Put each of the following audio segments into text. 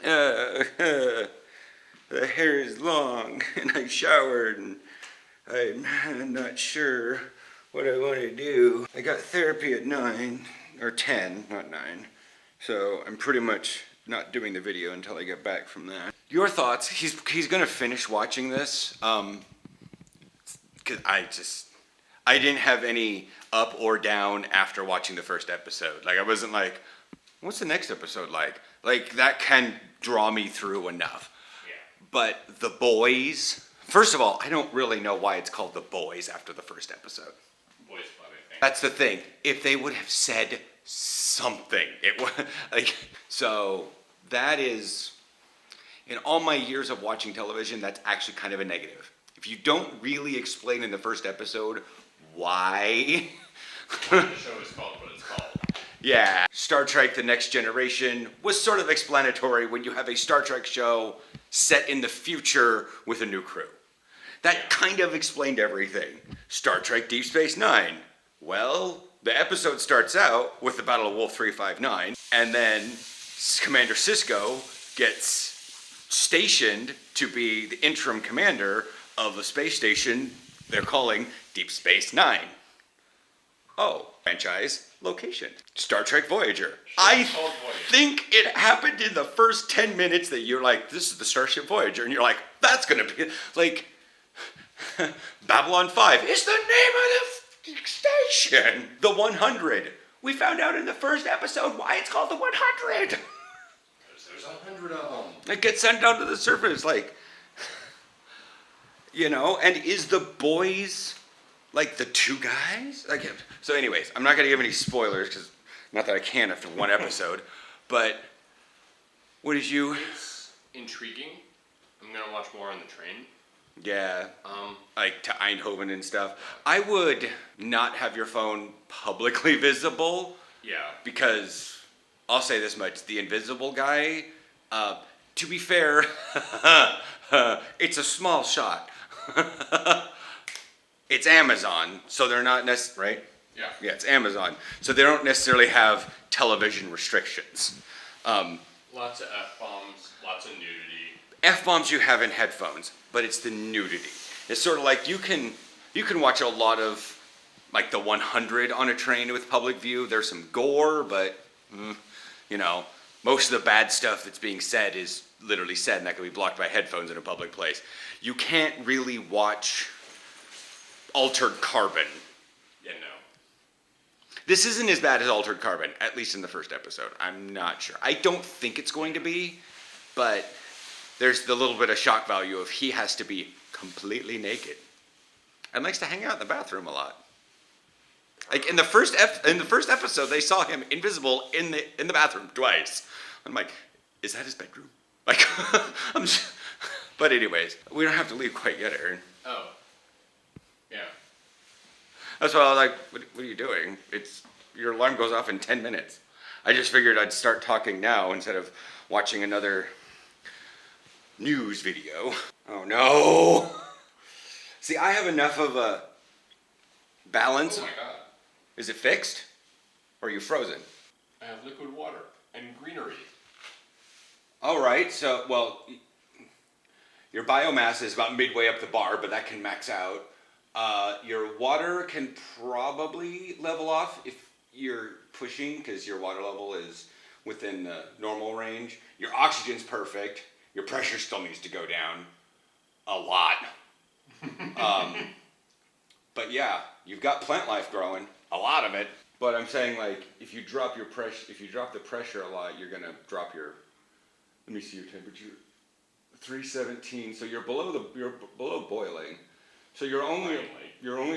the hair is long, and I showered, and I'm not sure what I want to do. I got therapy at 9, or 10, not 9. So I'm pretty much not doing the video until I get back from that. Your thoughts? He's gonna finish watching this. Cause I didn't have any up or down after watching the first episode. Like I wasn't like, what's the next episode like? Like that can draw me through enough. Yeah. But The Boys, first of all, I don't really know why it's called The Boys after the first episode. Boys Club, I think. That's the thing. If they would have said something, it would like. So that is, in all my years of watching television, that's actually kind of a negative. If you don't really explain in the first episode why. The show is called what it's called. Yeah. Star Trek The Next Generation was sort of explanatory when you have a Star Trek show set in the future with a new crew. That kind of explained everything. Star Trek Deep Space Nine. Well, the episode starts out with the Battle of Wolf 359, and then Commander Sisko gets stationed to be the interim commander of a space station they're calling Deep Space Nine. Oh, franchise location. Star Trek Voyager. I think it happened in the first 10 minutes that you're like, this is the Starship Voyager, and you're like, that's gonna be, like, Babylon 5 is the name of the station. The 100. We found out in the first episode why it's called the 100. There's 100 of them. It gets sent down to the surface, like, you know, and is The Boys like the two guys? Like, so anyways, I'm not gonna give any spoilers, because not that I can after one episode, but what did you? It's intriguing. I'm gonna watch more on the train. Yeah, like to Eindhoven and stuff. I would not have your phone publicly visible. Yeah. Because I'll say this much: the invisible guy. To be fair, it's a small shot. It's Amazon, so they're not necessarily, right? Yeah. Yeah, it's Amazon, so they don't necessarily have television restrictions. Lots of F-bombs, lots of nudity. F-bombs you have in headphones, but it's the nudity. It's sort of like you can watch a lot of like the 100 on a train with public view. There's some gore, but you know, most of the bad stuff that's being said is literally said, and that can be blocked by headphones in a public place. You can't really watch Altered Carbon. Yeah, no. This isn't as bad as Altered Carbon, at least in the first episode. I'm not sure. I don't think it's going to be, but there's the little bit of shock value of he has to be completely naked and likes to hang out in the bathroom a lot. Like in the first episode, they saw him invisible in the bathroom twice. I'm like, is that his bedroom? Like, but anyways, we don't have to leave quite yet, Aaron. Oh. Yeah. That's why I was like, what are you doing? Your alarm goes off in 10 minutes. I just figured I'd start talking now instead of watching another news video. Oh no. See, I have enough of a balance. Oh my god. Is it fixed? Or are you frozen? I have liquid water and greenery. All right, so, well, your biomass is about midway up the bar, but that can max out. Your water can probably level off if you're pushing, because your water level is within the normal range. Your oxygen's perfect. Your pressure still needs to go down a lot. But yeah, you've got plant life growing, a lot of it. But I'm saying, like, if you drop the pressure a lot, you're gonna drop your. Let me see your temperature. 317. So you're below boiling. So you're only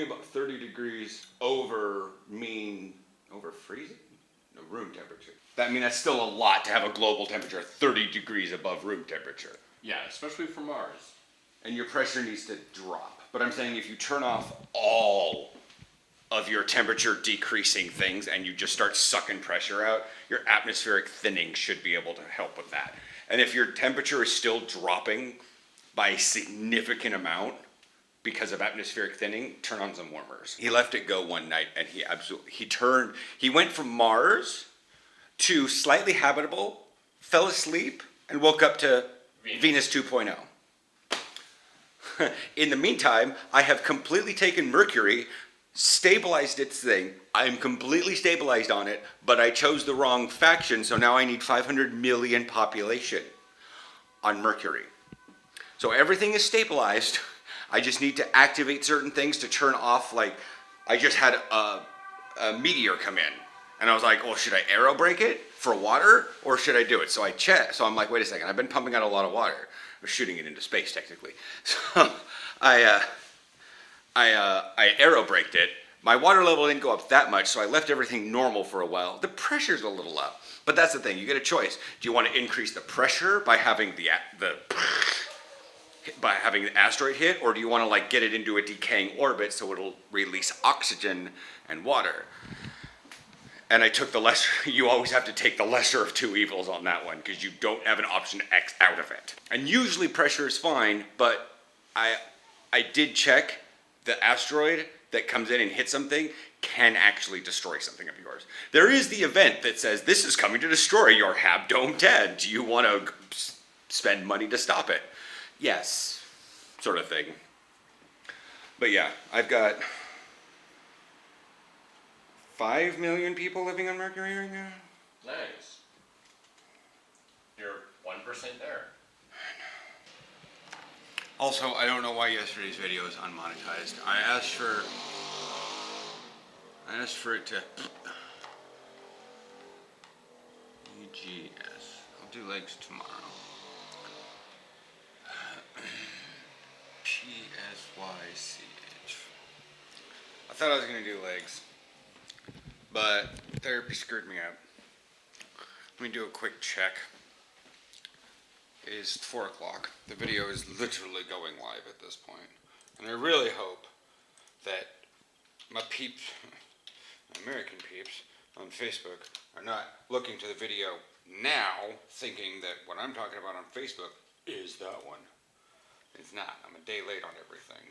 about 30 degrees over freezing? No, room temperature. That's still a lot to have a global temperature 30 degrees above room temperature. Yeah, especially for Mars. And your pressure needs to drop. But I'm saying if you turn off all of your temperature decreasing things and you just start sucking pressure out, your atmospheric thinning should be able to help with that. And if your temperature is still dropping by a significant amount because of atmospheric thinning, turn on some warmers. He left it go one night and he went from Mars to slightly habitable, fell asleep, and woke up to Venus. Venus 2.0. In the meantime, I have completely taken Mercury, stabilized its thing. I am completely stabilized on it, but I chose the wrong faction, so now I need 500 million population on Mercury. So everything is stabilized. I just need to activate certain things to turn off, like, I just had a meteor come in. And I was like, well, should I aero brake it for water, or should I do it? So I checked. So I'm like, wait a second. I've been pumping out a lot of water. Or shooting it into space, technically. So I aero braked it. My water level didn't go up that much, so I left everything normal for a while. The pressure's a little up. But that's the thing. You get a choice. Do you want to increase the pressure by having the asteroid hit, or do you want to like get it into a decaying orbit so it'll release oxygen and water? And I took the lesser. You always have to take the lesser of two evils on that one because you don't have an option to X out of it. And usually pressure is fine, but I did check. The asteroid that comes in and hits something can actually destroy something of yours. There is the event that says this is coming to destroy your Habdome 10. Do you want to spend money to stop it? Yes, sort of thing. But yeah, I've got 5 million people living on Mercury right now. Nice. You're 1% there. Also, I don't know why yesterday's video is unmonetized. I asked for it to EGS. I'll do legs tomorrow. PSYCH. I thought I was gonna do legs, but therapy screwed me up. Let me do a quick check. It is 4 o'clock. The video is literally going live at this point. And I really hope that my peeps, American peeps, on Facebook are not looking to the video now thinking that what I'm talking about on Facebook is that one. It's not. I'm a day late on everything.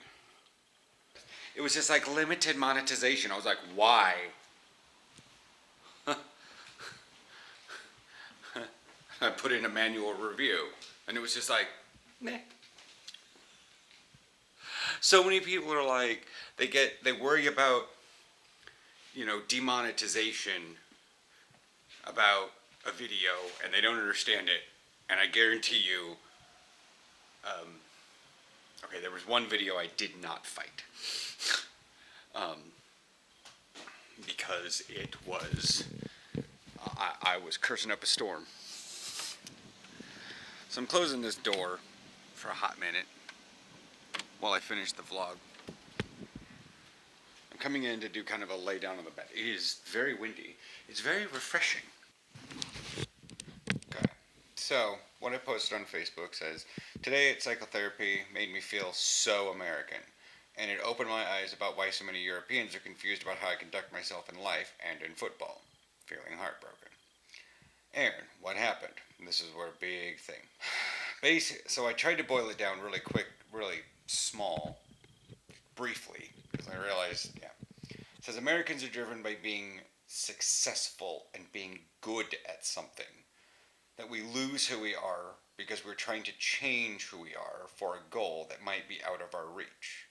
It was just like limited monetization. I was like, why? I put in a manual review, and it was just like, meh. So many people are like, they worry about, demonetization about a video, and they don't understand it. And I guarantee you, okay, there was one video I did not fight, because it was, I was cursing up a storm. So I'm closing this door for a hot minute while I finish the vlog. I'm coming in to do kind of a lay down on the bed. It is very windy. It's very refreshing. Okay. So what I posted on Facebook says, today at psychotherapy made me feel so American. And it opened my eyes about why so many Europeans are confused about how I conduct myself in life and in football. Feeling heartbroken. Aaron, what happened? And this is where a big thing. So I tried to boil it down really quick, really small, briefly, because I realized, It says Americans are driven by being successful and being good at something. That we lose who we are because we're trying to change who we are for a goal that might be out of our reach.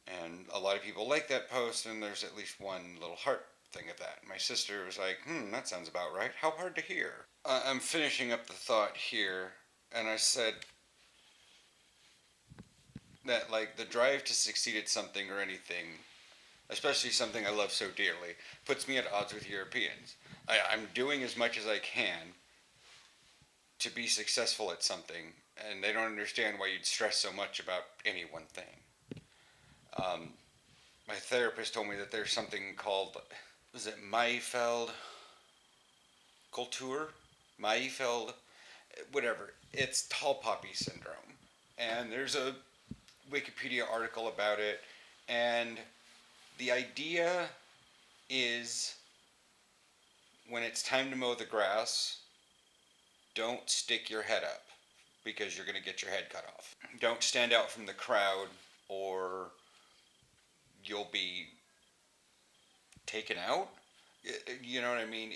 And a lot of people like that post, and there's at least one little heart thing of that. My sister was like, that sounds about right. How hard to hear? I'm finishing up the thought here, and I said that, like, the drive to succeed at something or anything, especially something I love so dearly, puts me at odds with Europeans. I'm doing as much as I can to be successful at something, and they don't understand why you'd stress so much about any one thing. My therapist told me that there's something called, was it Mayfeld Kultur? Mayfeld, whatever. It's tall poppy syndrome. And there's a Wikipedia article about it. And the idea is when it's time to mow the grass, don't stick your head up because you're going to get your head cut off. Don't stand out from the crowd or you'll be taken out. You know what I mean?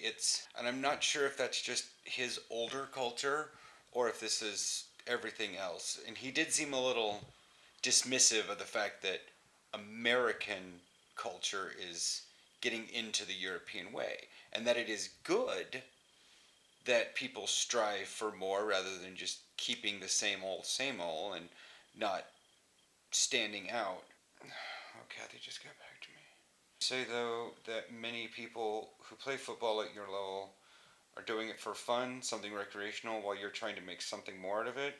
And I'm not sure if that's just his older culture or if this is everything else. And he did seem a little dismissive of the fact that American culture is getting into the European way and that it is good that people strive for more rather than just keeping the same old and not standing out. Oh, Kathy just got back to me. Say though that many people who play football at your level are doing it for fun, something recreational, while you're trying to make something more out of it.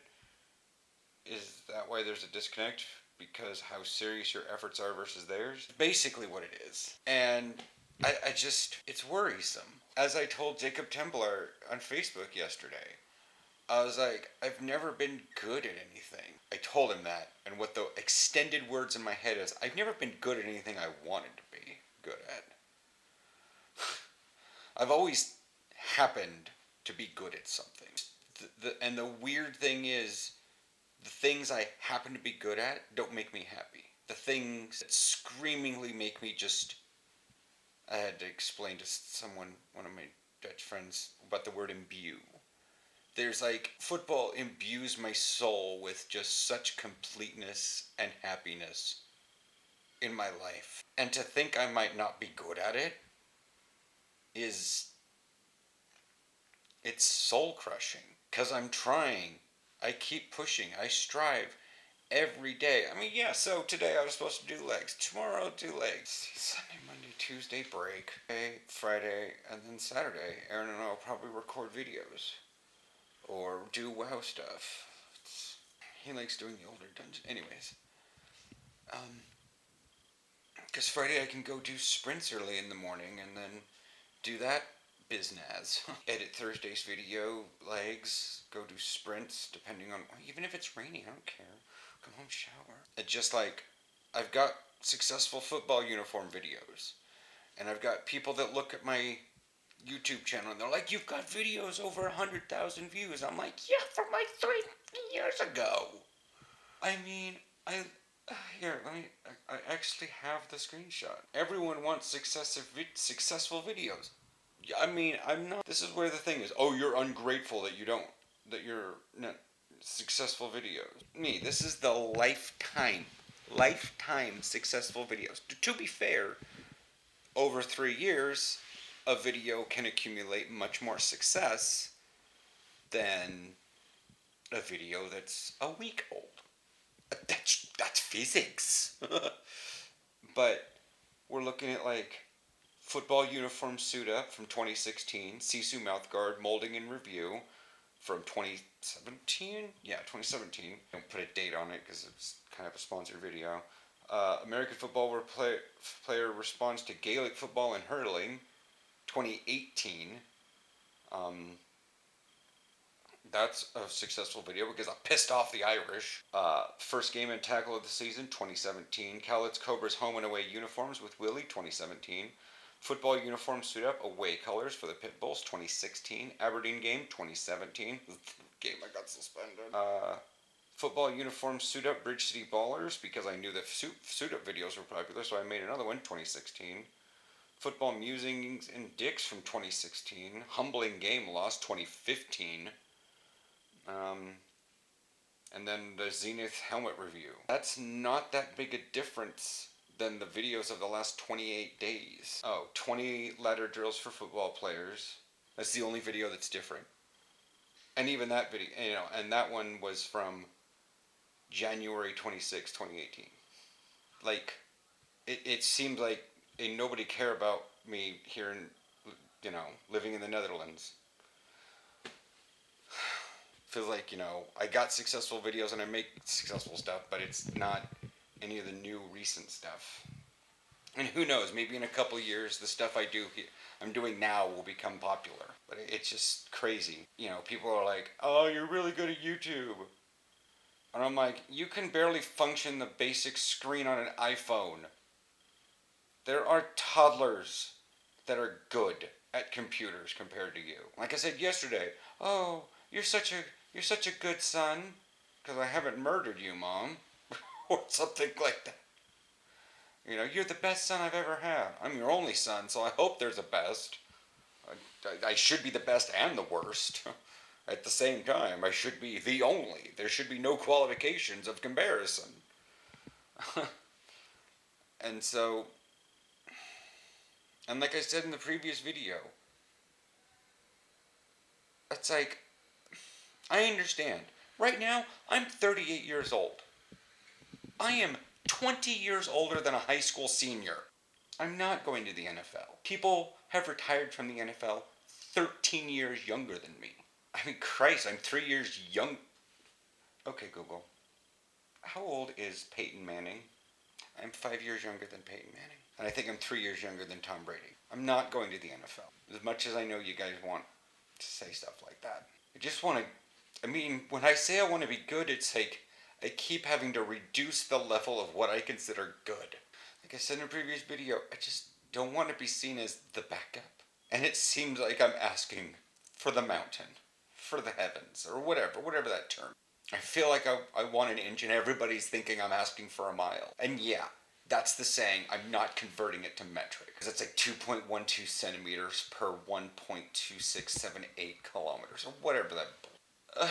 Is that why there's a disconnect? Because how serious your efforts are versus theirs? Basically, what it is. And I just, it's worrisome. As I told Jacob Templar on Facebook yesterday, I was like, I've never been good at anything. I told him that, and what the extended words in my head is, I've never been good at anything I wanted to be good at. I've always happened to be good at something. And the weird thing is, the things I happen to be good at don't make me happy. The things that screamingly make me just... I had to explain to someone, one of my Dutch friends, about the word imbue. There's like, football imbues my soul with just such completeness and happiness in my life. And to think I might not be good at it is... it's soul crushing. Because I'm trying. I keep pushing. I strive every day. I mean, yeah, so today I was supposed to do legs. Tomorrow I'll do legs. Sunday, Monday, Tuesday break. Friday, and then Saturday, Aaron and I will probably record videos. Or do WoW stuff. He likes doing the older dungeon. Anyways. Because Friday I can go do sprints early in the morning and then do that biznaz. Edit Thursday's video, legs, go do sprints, depending on... even if it's raining, I don't care. Come home, shower. It's just like, I've got successful football uniform videos. And I've got people that look at my YouTube channel and they're like, you've got videos over 100,000 views. I'm like, yeah, from like 3 years ago. I mean, here, I actually have the screenshot. Everyone wants successful videos. I mean, I'm not... this is where the thing is. Oh, you're ungrateful that you're not successful videos. Me, this is the lifetime successful videos. To be fair, over 3 years, a video can accumulate much more success than a video that's a week old. That's physics. But we're looking at like football uniform suit up from 2016, Sisu mouthguard molding and review from 2017. Yeah, 2017. Don't put a date on it because it's kind of a sponsored video. American football player responds to Gaelic football and hurling, 2018. That's a successful video because I pissed off the Irish. First game and tackle of the season, 2017. Cowlitz Cobras home and away uniforms with Willie, 2017. Football uniform suit up, away colors for the Pit Bulls, 2016. Aberdeen game, 2017. Game I got suspended. Football uniform suit up, Bridge City Ballers, because I knew that suit up videos were popular, so I made another one, 2016. Football musings and dicks from 2016. Humbling game loss, 2015. And then the Zenith helmet review. That's not that big a difference than the videos of the last 28 days. Oh, 20 ladder drills for football players. That's the only video that's different. And even that video, and that one was from January 26, 2018. Like, it seems like nobody care about me here in, living in the Netherlands. Feels like, I got successful videos and I make successful stuff, but it's not any of the new recent stuff. And who knows, maybe in a couple years the stuff I'm doing now will become popular. But it's just crazy. People are like, oh, you're really good at YouTube. And I'm like, you can barely function the basic screen on an iPhone. There are toddlers that are good at computers compared to you. Like I said yesterday, oh, you're such a good son, because I haven't murdered you, Mom, or something like that. You know, you're the best son I've ever had. I'm your only son, so I hope there's a best. I should be the best and the worst. At the same time, I should be the only. There should be no qualifications of comparison. And so, and like I said in the previous video, it's like, I understand. Right now, I'm 38 years old. I am 20 years older than a high school senior. I'm not going to the NFL. People have retired from the NFL 13 years younger than me. I mean, Christ, I'm 3 years young. Okay, Google. How old is Peyton Manning? I'm 5 years younger than Peyton Manning. And I think I'm 3 years younger than Tom Brady. I'm not going to the NFL. As much as I know you guys want to say stuff like that. I just want to, I mean, when I say I want to be good, it's like I keep having to reduce the level of what I consider good. Like I said in a previous video, I just don't want to be seen as the backup. And it seems like I'm asking for the mountain, for the heavens, or whatever that term. I feel like I want an inch and everybody's thinking I'm asking for a mile. And yeah, that's the saying. I'm not converting it to metric. Because it's like 2.12 centimeters per 1.2678 kilometers, or whatever that...